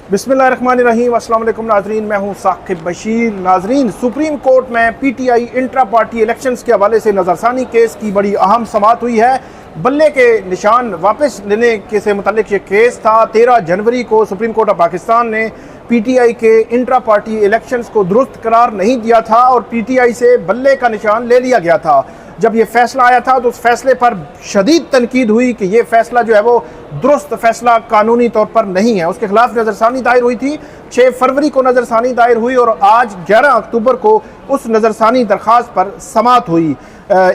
बिस्मिल्लाहिर्रहमानिर्रहीम। अस्सलाम वालेकुम नाजरीन, मैं हूं साकिब बशीर। नाजरीन, सुप्रीम कोर्ट में पीटीआई इंट्रा पार्टी इलेक्शंस के हवाले से नज़रसानी केस की बड़ी अहम समाअत हुई है। बल्ले के निशान वापस लेने के से मुतल्लिक ये केस था। 13 जनवरी को सुप्रीम कोर्ट ऑफ पाकिस्तान ने पीटीआई के इंट्रा पार्टी इलेक्शंस को दुरुस्त करार नहीं दिया था और पीटीआई से बल्ले का निशान ले लिया गया था। जब ये फैसला आया था तो उस फैसले पर शदीद तनकीद हुई कि ये फैसला जो है वो दुरुस्त फैसला कानूनी तौर पर नहीं है। उसके खिलाफ नज़रसानी दायर हुई थी। 6 फरवरी को नज़रसानी दायर हुई और आज 11 अक्टूबर को उस नज़रसानी दरख्वास्त पर समाअत हुई।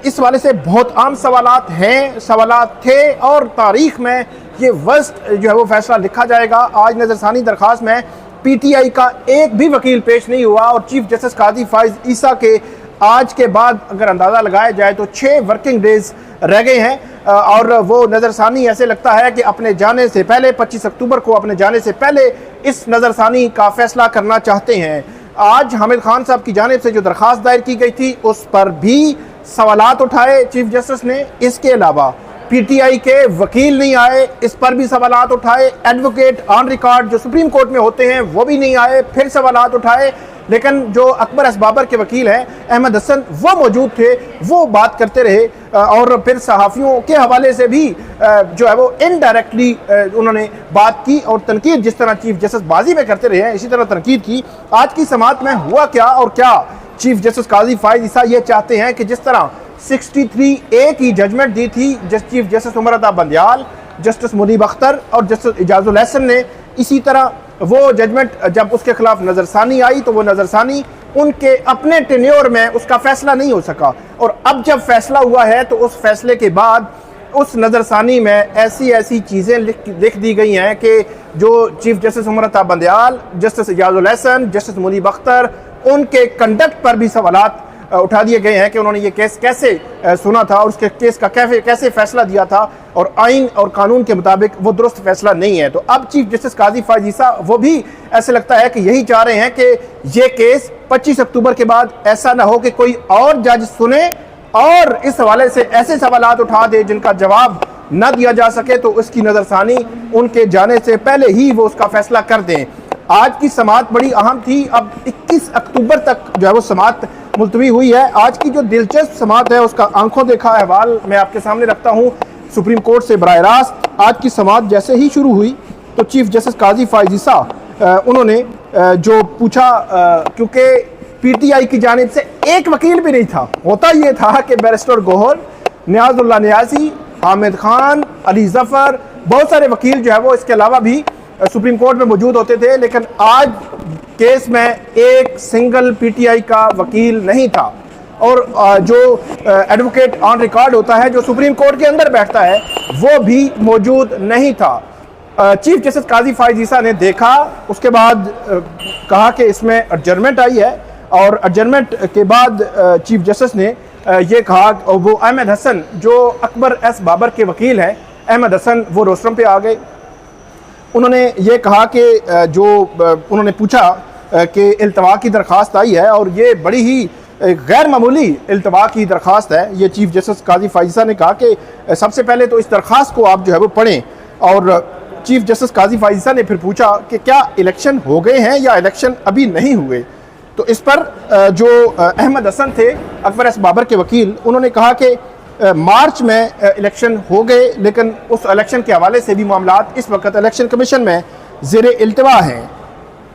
इस वाले से बहुत आम सवालात हैं, सवालात थे और तारीख में ये वर्स्ट जो है वो फैसला लिखा जाएगा। आज नज़रसानी दरख्वास्त में पीटीआई का एक भी वकील पेश नहीं हुआ और चीफ जस्टिस काजी फाइज ईसा के आज के बाद अगर अंदाज़ा लगाया जाए तो 6 वर्किंग डेज रह गए हैं और वो नज़रसानी ऐसे लगता है कि अपने जाने से पहले 25 अक्टूबर को अपने जाने से पहले इस नज़रसानी का फैसला करना चाहते हैं। आज हामिद खान साहब की जानिब से जो दरख्वास्त दायर की गई थी उस पर भी सवालात उठाए चीफ जस्टिस ने। इसके अलावा पीटीआई के वकील नहीं आए, इस पर भी सवालात उठाए। एडवोकेट ऑन रिकॉर्ड जो सुप्रीम कोर्ट में होते हैं वो भी नहीं आए, फिर सवालात उठाए। लेकिन जो अकबर एस बाबर के वकील हैं अहमद हसन वो मौजूद थे, वो बात करते रहे और फिर सहाफ़ियों के हवाले से भी जो है वो इनडायरेक्टली उन्होंने बात की और तनकीद जिस तरह चीफ जस्टिस बाजी में करते रहे हैं इसी तरह तनकीद की। आज की समाअत में हुआ क्या और क्या चीफ जस्टिस काजी फाइज ईसा ये चाहते हैं कि जिस तरह 63A की जजमेंट दी थी chief justice Umar Ata Bandial, justice Munib Akhtar और जस्टिस इजाजुल हसन ने, इसी तरह वो जजमेंट जब उसके खिलाफ नज़रसानी आई तो वो नज़रसानी उनके अपने टेन्योर में उसका फैसला नहीं हो सका और अब जब फैसला हुआ है तो उस फैसले के बाद उस नज़रसानी में ऐसी चीज़ें लिख दी गई हैं कि जो chief justice Umar Ata Bandial, justice Ijajul Hasan, justice Munib Akhtar उनके कंडक्ट पर भी सवालात उठा दिए गए हैं कि उन्होंने ये केस कैसे सुना था और उसके केस का कैसे फैसला दिया था और आइन और कानून के मुताबिक वो दुरुस्त फैसला नहीं है। तो अब चीफ जस्टिस काजी फाइज ईसा वो भी ऐसे लगता है कि यही चाह रहे हैं कि ये केस 25 अक्टूबर के बाद ऐसा ना हो कि कोई और जज सुने और इस हवाले से ऐसे सवालात उठा दे जिनका जवाब न दिया जा सके तो उसकी नज़रसानी उनके जाने से पहले ही वो उसका फैसला कर दें। आज की समाअत बड़ी अहम थी। अब 21 अक्टूबर तक जो है वो समाअत मुलतवी हुई है। आज की जो दिलचस्प समाअत है उसका आंखों देखा अहवाल मैं आपके सामने रखता हूँ सुप्रीम कोर्ट से बराह रास्त। आज की समाअत जैसे ही शुरू हुई तो चीफ जस्टिस काजी फाइज ईसा उन्होंने जो पूछा, क्योंकि पीटीआई की जानिब से एक वकील भी नहीं था, होता ये था कि बैरिस्टर गोहर, नियाजुल्लाह नियाजी, हामिद खान, अली जफर, बहुत सारे वकील जो है वो इसके अलावा भी सुप्रीम कोर्ट में मौजूद होते थे। लेकिन आज केस में एक सिंगल पीटीआई का वकील नहीं था और जो एडवोकेट ऑन रिकॉर्ड होता है जो सुप्रीम कोर्ट के अंदर बैठता है वो भी मौजूद नहीं था। चीफ जस्टिस काजी फाइज ईसा ने देखा, उसके बाद कहा कि इसमें एडजर्नमेंट आई है और एडजर्नमेंट के बाद चीफ जस्टिस ने ये कहा, वो अहमद हसन जो अकबर एस बाबर के वकील हैं, अहमद हसन वो रोस्टरम पे आ गए। उन्होंने ये कहा कि जो उन्होंने पूछा कि इल्तवा की दरख्वास्त आई है और ये बड़ी ही गैर मामूली इल्तवा की दरख्वास्त है। ये चीफ जस्टिस काजी फाइज ईसा ने कहा कि सबसे पहले तो इस दरख्वास्त को आप जो है वो पढ़ें और चीफ जस्टिस काजी फाइज ईसा ने फिर पूछा कि क्या इलेक्शन हो गए हैं या इलेक्शन अभी नहीं हुए। तो इस पर जो अहमद हसन थे अकबर एस बाबर के वकील, उन्होंने कहा कि मार्च में इलेक्शन हो गए लेकिन उस इलेक्शन के हवाले से भी मामलात इस वक्त इलेक्शन कमीशन में ज़ेर इल्तवा हैं।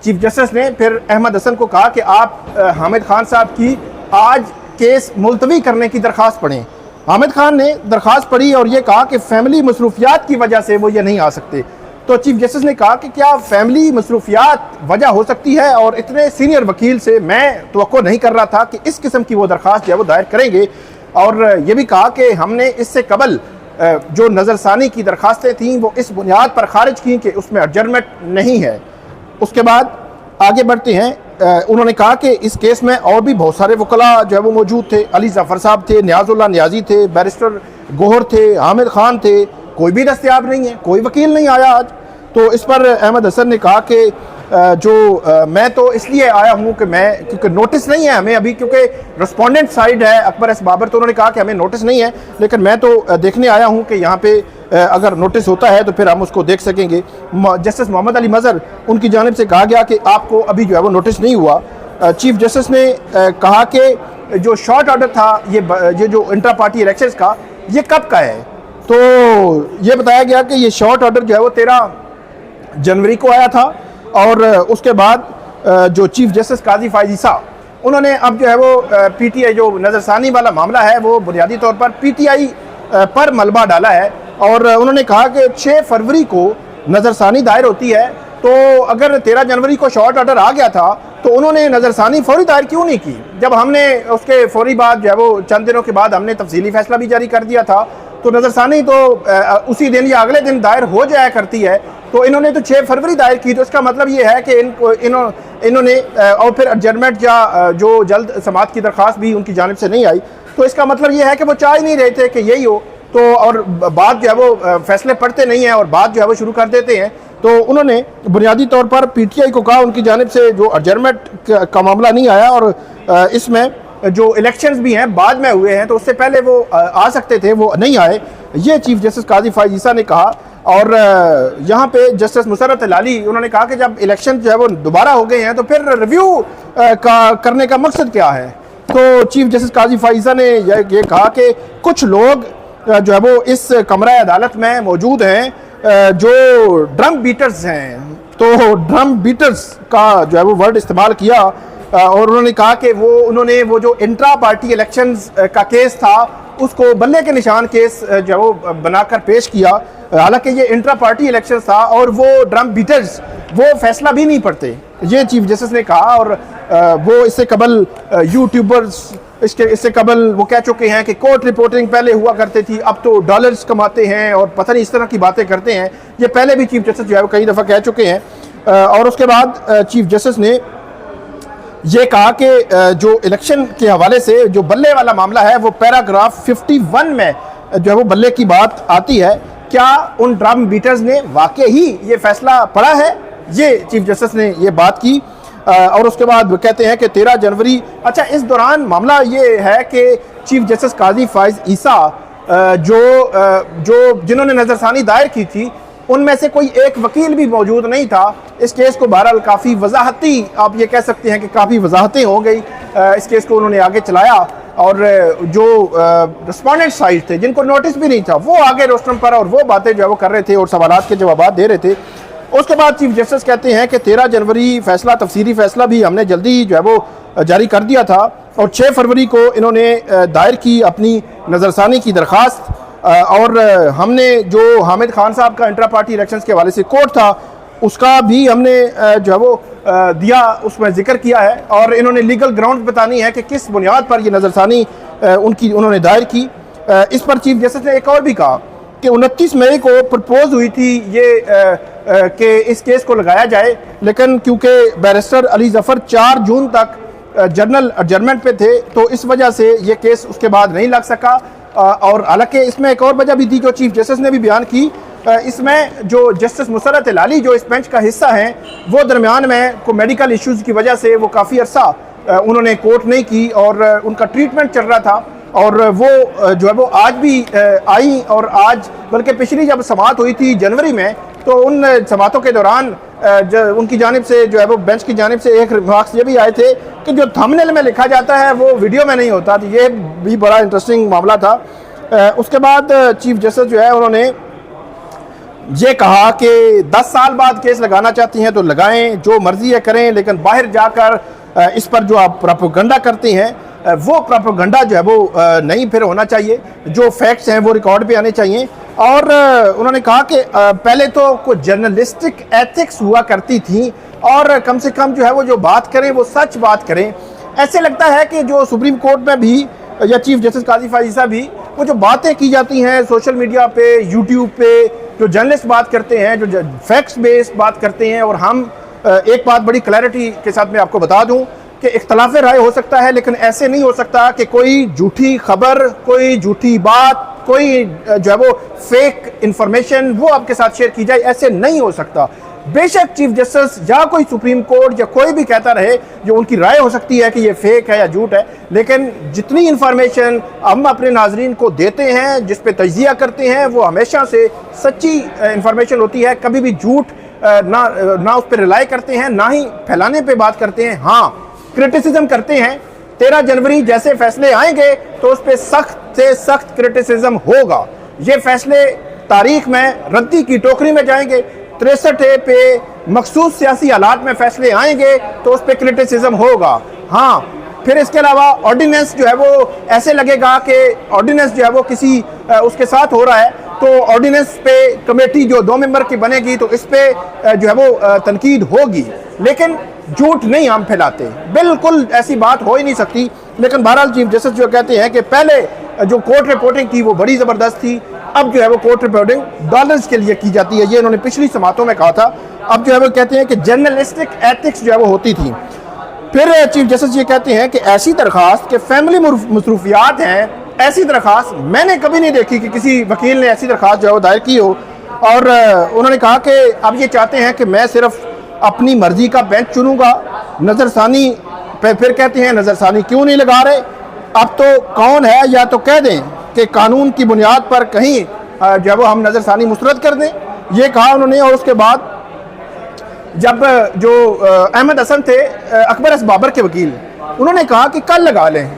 चीफ जस्टिस ने फिर अहमद हसन को कहा कि आप हामिद खान साहब की आज केस मुलतवी करने की दरख्वास्त पढ़ें। हामिद खान ने दरख्वास्त पढ़ी और ये कहा कि फैमिली मसरूफियात की वजह से वो ये नहीं आ सकते। तो चीफ जस्टिस ने कहा कि क्या फैमिली मसरूफियात वजह हो सकती है और इतने सीनियर वकील से मैं तवक्को नहीं कर रहा था कि इस किस्म की वो दरख्वास्त जो है वो दायर करेंगे। और ये भी कहा कि हमने इससे कबल जो नज़रसानी की दरख्वास्तें थीं वो इस बुनियाद पर खारिज की कि उसमें एडजर्नमेंट नहीं है। उसके बाद आगे बढ़ते हैं। उन्होंने कहा कि इस केस में और भी बहुत सारे वकला जो है वो मौजूद थे। अली जफ़र साहब थे, नियाजुल्लाह नियाजी थे, बैरिस्टर गोहर थे, हामिद खान थे, कोई भी दस्तयाब नहीं है, कोई वकील नहीं आया आज। तो इस पर अहमद हसन ने कहा कि मैं तो इसलिए आया हूं कि मैं, क्योंकि नोटिस नहीं है हमें अभी, क्योंकि रिस्पोंडेंट साइड है अकबर एस बाबर, तो उन्होंने कहा कि हमें नोटिस नहीं है, लेकिन मैं तो देखने आया हूं कि यहाँ पे अगर नोटिस होता है तो फिर हम उसको देख सकेंगे। जस्टिस मोहम्मद अली मज़हर, उनकी जानिब से कहा गया कि आपको अभी जो है वो नोटिस नहीं हुआ। चीफ जस्टिस ने कहा कि जो शॉर्ट ऑर्डर था ये जो इंटर पार्टी इलेक्शंस का, ये कब का है? तो ये बताया गया कि ये शॉर्ट ऑर्डर जो है वो 13 जनवरी को आया था, और उसके बाद जो चीफ जस्टिस काजी फायज ईसा, उन्होंने अब जो है वो पीटीआई जो नज़रसानी वाला मामला है वो बुनियादी तौर पर पीटीआई पर मलबा डाला है, और उन्होंने कहा कि 6 फरवरी को नज़रसानी दायर होती है, तो अगर 13 जनवरी को शॉर्ट ऑर्डर आ गया था तो उन्होंने नज़रसानी फौरी दायर क्यों नहीं की? जब हमने उसके फौरी बाद जो है वो चंद दिनों के बाद हमने तफसीली फैसला भी जारी कर दिया था, तो नज़रसानी तो उसी दिन या अगले दिन दायर हो जाया करती है, तो इन्होंने तो 6 फरवरी दायर की। तो इसका मतलब ये है कि इन्होंने और फिर एडजर्नमेंट या जो जल्द समाअत की दरख्वास्त भी उनकी जानिब से नहीं आई, तो इसका मतलब ये है कि वो चाह ही नहीं रहे थे कि यही हो, तो और बात जो है वो फैसले पढ़ते नहीं हैं और बात जो है वो शुरू कर देते हैं। तो उन्होंने बुनियादी तौर पर पीटीआई को कहा उनकी जानिब से जो एडजर्नमेंट का मामला नहीं आया, और इसमें जो इलेक्शंस भी हैं बाद में हुए हैं, तो उससे पहले वो आ सकते थे, वो नहीं आए, ये चीफ जस्टिस काजी फायज ईसा ने कहा। और यहाँ पे जस्टिस मुसर्रत लाली, उन्होंने कहा कि जब इलेक्शन जो है वो दोबारा हो गए हैं तो फिर रिव्यू करने का मकसद क्या है? तो चीफ जस्टिस काजी फायज ईसा ने ये कहा कि कुछ लोग जो है वो इस कमरा अदालत में मौजूद हैं जो ड्रम बीटर्स हैं, तो ड्रम बीटर्स का जो है वो वर्ड इस्तेमाल किया, और उन्होंने कहा कि उन्होंने वो जो इंट्रा पार्टी इलेक्शंस का केस था उसको बल्ले के निशान केस जो है वो बनाकर पेश किया, हालांकि ये इंट्रा पार्टी इलेक्शंस था और वो ड्रम बीटर्स वो फैसला भी नहीं पढ़ते, ये चीफ जस्टिस ने कहा। और वो इससे कबल यूट्यूबर्स इससे कबल वो कह चुके हैं कि कोर्ट रिपोर्टिंग पहले हुआ करती थी, अब तो डॉलर्स कमाते हैं और पता नहीं इस तरह की बातें करते हैं, ये पहले भी चीफ जस्टिस जो है वो कई दफ़ा कह चुके हैं। और उसके बाद चीफ जस्टिस ने ये कहा कि जो इलेक्शन के हवाले से जो बल्ले वाला मामला है वो पैराग्राफ 51 में जो है वो बल्ले की बात आती है, क्या उन ड्रम बीटर्स ने वाकई ही ये फैसला पढ़ा है? ये चीफ जस्टिस ने ये बात की। और उसके बाद कहते हैं कि 13 जनवरी, अच्छा इस दौरान मामला ये है कि चीफ जस्टिस काजी फायज ईसा जिन्होंने नज़रसानी दायर की थी उनमें से कोई एक वकील भी मौजूद नहीं था इस केस को। बहरहाल काफ़ी वजाहती, आप ये कह सकते हैं कि काफ़ी वजाहतें हो गई, इस केस को उन्होंने आगे चलाया, और जो रिस्पोंडेंट साइड थे जिनको नोटिस भी नहीं था वो आगे रोस्टरम पर और वो बातें जो है वो कर रहे थे और सवालात के जवाब दे रहे थे। उसके बाद चीफ जस्टिस कहते हैं कि 13 जनवरी फैसला, तफसीली फैसला भी हमने जल्दी जो है वो जारी कर दिया था, और 6 फरवरी को इन्होंने दायर की अपनी नज़रसानी की दरख्वास्त, और हमने जो हामिद खान साहब का इंट्रा पार्टी इलेक्शंस के हवाले से कोर्ट था उसका भी हमने जो है वो दिया, उसमें जिक्र किया है, और इन्होंने लीगल ग्राउंड बतानी है कि किस बुनियाद पर ये नज़रसानी उन्होंने दायर की। इस पर चीफ जस्टिस ने एक और भी कहा कि 29 मई को प्रपोज हुई थी ये कि इस केस को लगाया जाए, लेकिन क्योंकि बैरिस्टर अली जफ़र 4 जून तक जनरल एडजर्नमेंट पे थे तो इस वजह से ये केस उसके बाद नहीं लग सका। और हालांकि इसमें एक और वजह भी थी जो चीफ जस्टिस ने भी बयान की, इसमें जो जस्टिस मुसर्रत लाली जो इस बेंच का हिस्सा हैं वो दरमियान में को मेडिकल इश्यूज़ की वजह से वो काफ़ी अरसा उन्होंने कोर्ट नहीं की और उनका ट्रीटमेंट चल रहा था, और वो जो है वो आज भी आई, और आज बल्कि पिछली जब समाअत हुई थी जनवरी में तो उन समाअतों के दौरान उनकी जानिब से जो है वो बेंच की जानिब से एक रिमार्क्स ये भी आए थे कि जो थंबनेल में लिखा जाता है वो वीडियो में नहीं होता, तो ये भी बड़ा इंटरेस्टिंग मामला था। उसके बाद चीफ जस्टिस जो है उन्होंने ये कहा कि 10 साल बाद केस लगाना चाहती हैं तो लगाएं, जो मर्जी है करें, लेकिन बाहर जाकर इस पर जो आप प्रोपेगेंडा करते हैं वो प्रोपेगेंडा जो है वो नहीं फिर होना चाहिए, जो फैक्ट्स हैं वो रिकॉर्ड पे आने चाहिए। और उन्होंने कहा कि पहले तो कुछ जर्नलिस्टिक एथिक्स हुआ करती थी और कम से कम जो है वो जो बात करें वो सच बात करें। ऐसे लगता है कि जो सुप्रीम कोर्ट में भी या चीफ जस्टिस काजी फायज ईसा भी वो जो बातें की जाती हैं सोशल मीडिया पे, यूट्यूब पे, जो जर्नलिस्ट बात करते हैं, जो फैक्ट्स बेस्ड बात करते हैं, और हम एक बात बड़ी क्लैरिटी के साथ मैं आपको बता दूं कि इख्तलाफ राय हो सकता है लेकिन ऐसे नहीं हो सकता कि कोई झूठी खबर, कोई झूठी बात, कोई जो है वो फेक इंफॉर्मेशन वो आपके साथ शेयर की जाए, ऐसे नहीं हो सकता। बेशक चीफ जस्टिस या कोई सुप्रीम कोर्ट या कोई भी कहता रहे, जो उनकी राय हो सकती है कि ये फेक है या झूठ है, लेकिन जितनी इंफॉर्मेशन हम अपने नाजरीन को देते हैं, जिस पे तज्जिया करते हैं, वो हमेशा से सच्ची इंफॉर्मेशन होती है। कभी भी झूठ ना उस पर रिलाई करते हैं, ना ही फैलाने पे बात करते हैं। हाँ, क्रिटिसिज्म करते हैं। 13 जनवरी जैसे फैसले आएंगे तो उस पर सख्त से सख्त क्रिटिसिज्म होगा। ये फैसले तारीख में रद्दी की टोकरी में जाएंगे। 63 पे मखसूस सियासी हालात में फैसले आएंगे तो उस पर क्रिटिसिज्म होगा। हाँ, फिर इसके अलावा ऑर्डिनेंस जो है वो ऐसे लगेगा कि ऑर्डिनेंस जो है वो किसी उसके साथ हो रहा है, तो ऑर्डिनेंस पे कमेटी जो 2 मेंबर की बनेगी तो इस पे जो है वो तनकीद होगी। लेकिन झूठ नहीं हम फैलाते, बिल्कुल ऐसी बात हो ही नहीं सकती। लेकिन बहरहाल चीफ जस्टिस जो कहते हैं कि पहले जो कोर्ट रिपोर्टिंग थी वो बड़ी ज़बरदस्त थी, अब जो है वो कोर्ट रिपोर्टिंग डॉलर्स के लिए की जाती है। ये इन्होंने पिछली समातों में कहा था। अब जो है वो कहते हैं कि जर्नलिस्टिक एथिक्स जो है वो होती थी। फिर चीफ जस्टिस ये कहते हैं कि ऐसी दरख्वास्त के फैमिली मसरूफियात हैं, ऐसी दरख्वास्त मैंने कभी नहीं देखी कि किसी वकील ने ऐसी दरख्वास्त जो है वो दायर की हो। और उन्होंने कहा कि अब ये चाहते हैं कि मैं सिर्फ अपनी मर्जी का बेंच चुनूंगा। नज़रसानी फिर कहते हैं नज़रसानी क्यों नहीं लगा रहे, अब तो कौन है, या तो कह दें कि कानून की बुनियाद पर कहीं जो है वो हम नज़रसानी मुस्तरद कर दें, ये कहा उन्होंने। और उसके बाद जब जो अहमद हसन थे अकबर एस बाबर के वकील, उन्होंने कहा कि कल लगा लें,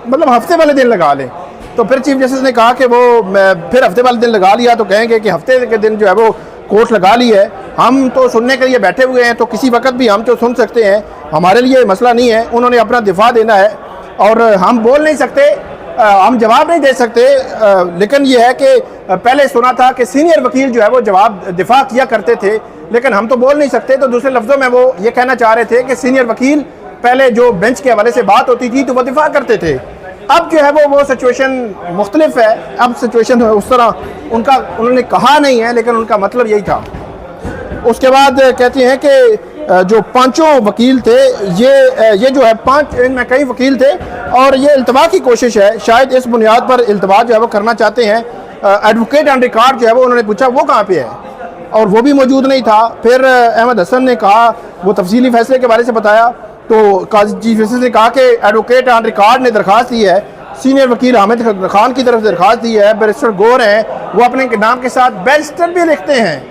मतलब हफ्ते वाले दिन लगा लें। तो फिर चीफ जस्टिस ने कहा कि वो फिर हफ्ते वाले दिन लगा लिया तो कहेंगे कि हफ्ते के दिन जो है वो कोर्ट लगा ली है। हम तो सुनने के लिए बैठे हुए हैं, तो किसी वक्त भी हम तो सुन सकते हैं, हमारे लिए मसला नहीं है। उन्होंने अपना दिफा देना है और हम बोल नहीं सकते, हम जवाब नहीं दे सकते। लेकिन ये है कि पहले सुना था कि सीनियर वकील जो है वो जवाब दिफा किया करते थे, लेकिन हम तो बोल नहीं सकते। तो दूसरे लफ्ज़ों में वो ये कहना चाह रहे थे कि सीनियर वकील पहले जो बेंच के हवाले से बात होती थी तो वो दिफा करते थे। अब जो है वो सिचुएशन मुख्तलिफ है। अब सिचुएशन उस तरह उन्होंने कहा नहीं है, लेकिन उनका मतलब यही था। उसके बाद कहते हैं कि जो 5 वकील थे, ये जो है 5 इनमें कई वकील थे और ये इल्तवा की कोशिश है, शायद इस बुनियाद पर इल्तवा जो है वो करना चाहते हैं। एडवोकेट ऑन रिकॉर्ड जो है वो उन्होंने पूछा वो कहाँ पे है, और वो भी मौजूद नहीं था। फिर अहमद हसन ने कहा, वो तफसीली फैसले के बारे से बताया, तो चीफ जस्टिस ने कहा कि एडवोकेट ऑन रिकॉर्ड ने दरख्वास्त दी है, सीनियर वकील हामिद खान की तरफ दरख्वास्त दी है, बैरिस्टर गौर हैं, वो अपने नाम के साथ बैरिस्टर भी लिखते हैं।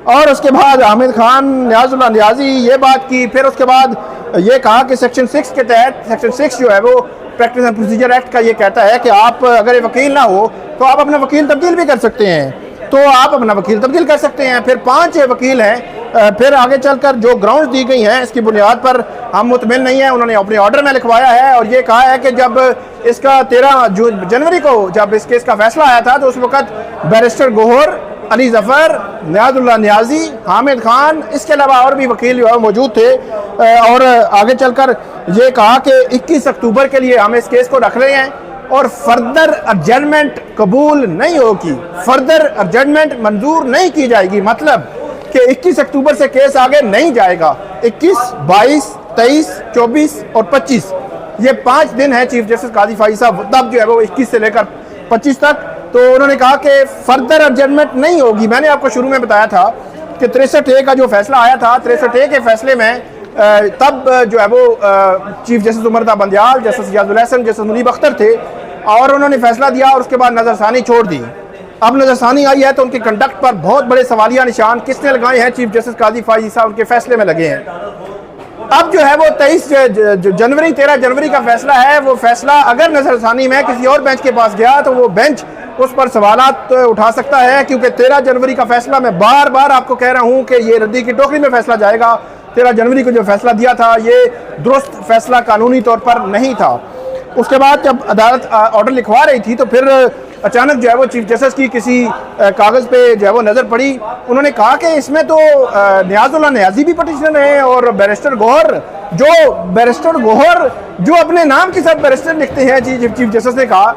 और उसके बाद हामिद खान, न्याजुल्लाह न्याजी, ये बात की। फिर उसके बाद ये कहा कि सेक्शन 6 के तहत, सेक्शन 6 जो है वो प्रैक्टिस एंड प्रोसीजर एक्ट का ये कहता है कि आप अगर वकील ना हो तो आप अपना वकील तब्दील भी कर सकते हैं, तो आप अपना वकील तब्दील कर सकते हैं। फिर 5 वकील हैं। फिर आगे चलकर जो ग्राउंड दी गई हैं इसकी बुनियाद पर हम मुतमिन नहीं है, उन्होंने अपने ऑर्डर में लिखवाया है और ये कहा है कि जब इसका 13 जनवरी को जब इस केस का फैसला आया था तो उस वक्त बैरिस्टर गौहर, अली जफ़र, न्याजुल्लाह न्याजी, हामिद खान, इसके अलावा और भी वकील जो है मौजूद थे। और आगे चलकर ये कहा कि 21 अक्टूबर के लिए हम इस केस को रख रहे हैं और फर्दर एडजमेंट कबूल नहीं होगी, फर्दर एडजमेंट मंजूर नहीं की जाएगी। मतलब कि 21 अक्टूबर से केस आगे नहीं जाएगा। 21, 22, 23, 24 और 25 ये 5 दिन है चीफ जस्टिस काजी फाइज साहब, तब जो है वो 21 से लेकर 25 तक। तो उन्होंने कहा कि फर्दर एडजमेंट नहीं होगी। मैंने आपको शुरू में बताया था कि 63A का जो फैसला आया था, 63A के फैसले में तब जो है वो chief justice Umar Bandial, justice Ijazul Hasan, justice Munib Akhtar थे और उन्होंने फैसला दिया और उसके बाद नज़रसानी छोड़ दी। अब नज़रसानी आई है तो उनके कंडक्ट पर बहुत बड़े सवालिया निशान किसने लगाए हैं? चीफ जस्टिस काजी फाइज साहब उनके फैसले में लगे हैं। अब जो है वो 23 जनवरी 13 जनवरी का फैसला है, वो फैसला अगर नज़रसानी में किसी और बेंच के पास गया तो वो बेंच उस पर सवालात उठा सकता है, क्योंकि 13 जनवरी का फैसला, मैं बार बार आपको कह रहा हूँ कि ये रद्दी की टोकरी में फैसला जाएगा। 13 जनवरी को जो फैसला दिया था ये दुरुस्त फैसला कानूनी तौर पर नहीं था। उसके बाद जब अदालत ऑर्डर लिखवा रही थी तो फिर अचानक जो है वो चीफ जस्टिस की किसी कागज़ पे जो है वो नज़र पड़ी। उन्होंने कहा कि इसमें तो न्याजुल्लाह न्याजी भी पटिशनर हैं और बैरिस्टर गौहर जो अपने नाम के साथ बैरिस्टर लिखते हैं, चीफ जस्टिस ने कहा।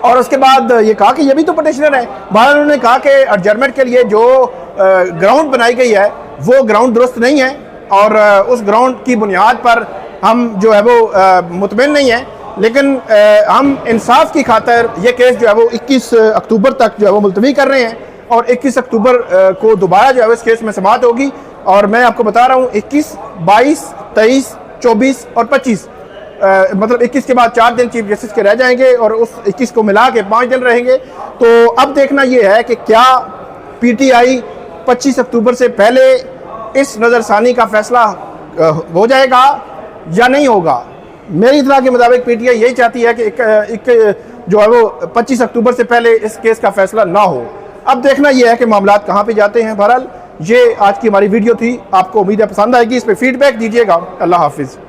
और उसके बाद ये कहा कि ये भी तो पटिशनर है। बाद उन्होंने कहा कि एडजर्नमेंट के लिए जो ग्राउंड बनाई गई है वो ग्राउंड दुरुस्त नहीं है और उस ग्राउंड की बुनियाद पर हम जो है वो मुतमिन नहीं है। लेकिन हम इंसाफ की खातर ये केस जो है वो 21 अक्टूबर तक जो है वो मुलतवी कर रहे हैं और 21 अक्टूबर को दोबारा जो है इस केस में समाअत होगी। और मैं आपको बता रहा हूँ 21, 22, 23, 24 और 25 मतलब 21 के बाद 4 दिन चीफ जस्टिस के रह जाएंगे और उस 21 को मिला के 5 दिन रहेंगे। तो अब देखना यह है कि क्या पीटीआई 25 अक्टूबर से पहले इस नज़रसानी का फैसला हो जाएगा या नहीं होगा। मेरी इत्तला के मुताबिक पीटीआई यही चाहती है कि एक जो है वो 25 अक्टूबर से पहले इस केस का फैसला ना हो। अब देखना यह है कि मामलात कहाँ पे जाते हैं। बहरहाल ये आज की हमारी वीडियो थी, आपको उम्मीद है पसंद आएगी। इस पर फीडबैक दीजिएगा। अल्लाह हाफिज़।